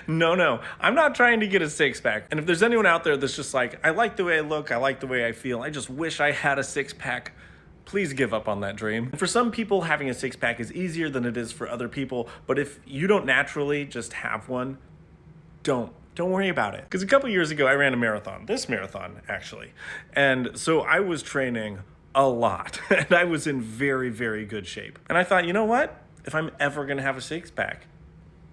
No, I'm not trying to get a six pack. And if there's anyone out there that's just like, I like the way I look, I like the way I feel, I just wish I had a six pack, please give up on that dream. For some people, having a six pack is easier than it is for other people, but if you don't naturally just have one, don't worry about it. Because a couple years ago, I ran a marathon, this marathon actually. And so I was training a lot and I was in very, very good shape. And I thought, you know what? If I'm ever gonna have a six pack,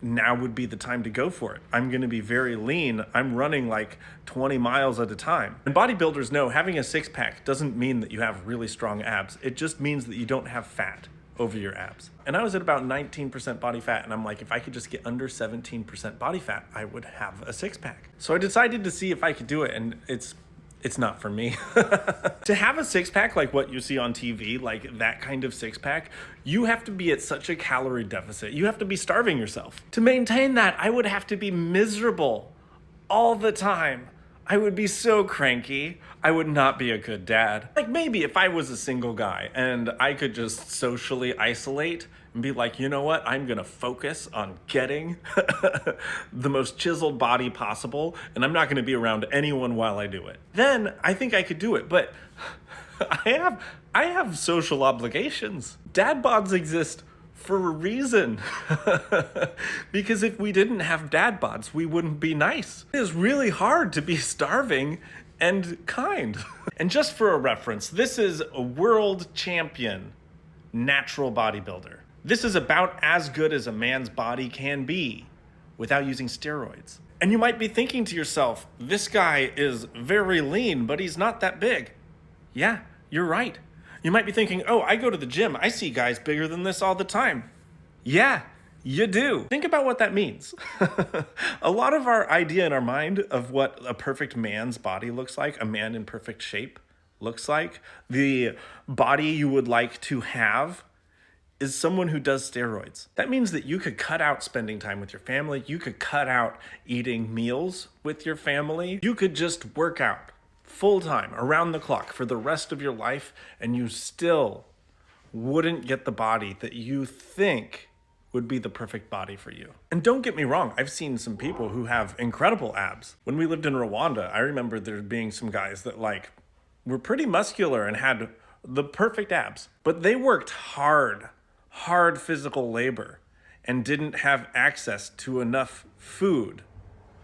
now would be the time to go for it. I'm gonna be very lean. I'm running like 20 miles at a time. And bodybuilders know having a six pack doesn't mean that you have really strong abs. It just means that you don't have fat over your abs. And I was at about 19% body fat, and I'm like, if I could just get under 17% body fat, I would have a six pack. So I decided to see if I could do it, and it's not for me. To have a six pack like what you see on TV, like that kind of six pack, you have to be at such a calorie deficit. You have to be starving yourself. To maintain that, I would have to be miserable all the time. I would be so cranky. I would not be a good dad. Like maybe if I was a single guy and I could just socially isolate and be like, you know what? I'm gonna focus on getting the most chiseled body possible, and I'm not gonna be around anyone while I do it. Then I think I could do it, but I have social obligations. Dad bods exist for a reason. Because if we didn't have dad bods, we wouldn't be nice. It is really hard to be starving and kind. And just for a reference, this is a world champion natural bodybuilder. This is about as good as a man's body can be without using steroids. And you might be thinking to yourself, this guy is very lean, but he's not that big. Yeah, you're right. You might be thinking, oh, I go to the gym. I see guys bigger than this all the time. Yeah, you do. Think about what that means. A lot of our idea in our mind of what a perfect man's body looks like, a man in perfect shape looks like, the body you would like to have is someone who does steroids. That means that you could cut out spending time with your family. You could cut out eating meals with your family. You could just work out full time, around the clock for the rest of your life, and you still wouldn't get the body that you think would be the perfect body for you. And don't get me wrong, I've seen some people who have incredible abs. When we lived in Rwanda, I remember there being some guys that like were pretty muscular and had the perfect abs, but they worked hard physical labor and didn't have access to enough food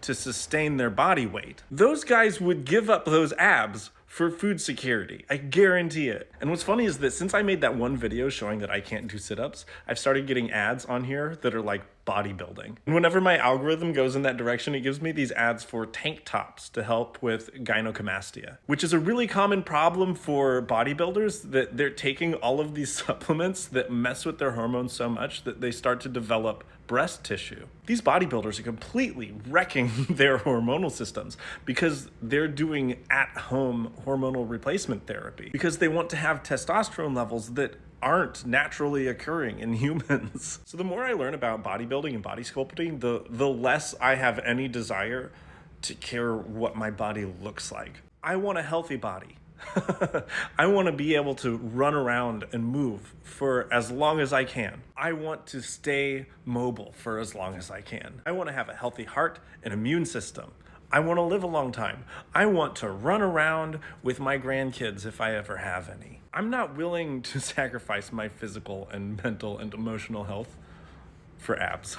to sustain their body weight. Those guys would give up those abs for food security. I guarantee it. And what's funny is that since I made that one video showing that I can't do sit-ups, I've started getting ads on here that are like bodybuilding. And whenever my algorithm goes in that direction, it gives me these ads for tank tops to help with gynecomastia, which is a really common problem for bodybuilders, that they're taking all of these supplements that mess with their hormones so much that they start to develop breast tissue. These bodybuilders are completely wrecking their hormonal systems because they're doing at-home hormonal replacement therapy because they want to have testosterone levels that aren't naturally occurring in humans. So the more I learn about bodybuilding and body sculpting, the less I have any desire to care what my body looks like. I want a healthy body. I want to be able to run around and move for as long as I can. I want to stay mobile for as long as I can. I want to have a healthy heart and immune system. I want to live a long time. I want to run around with my grandkids if I ever have any. I'm not willing to sacrifice my physical and mental and emotional health for abs.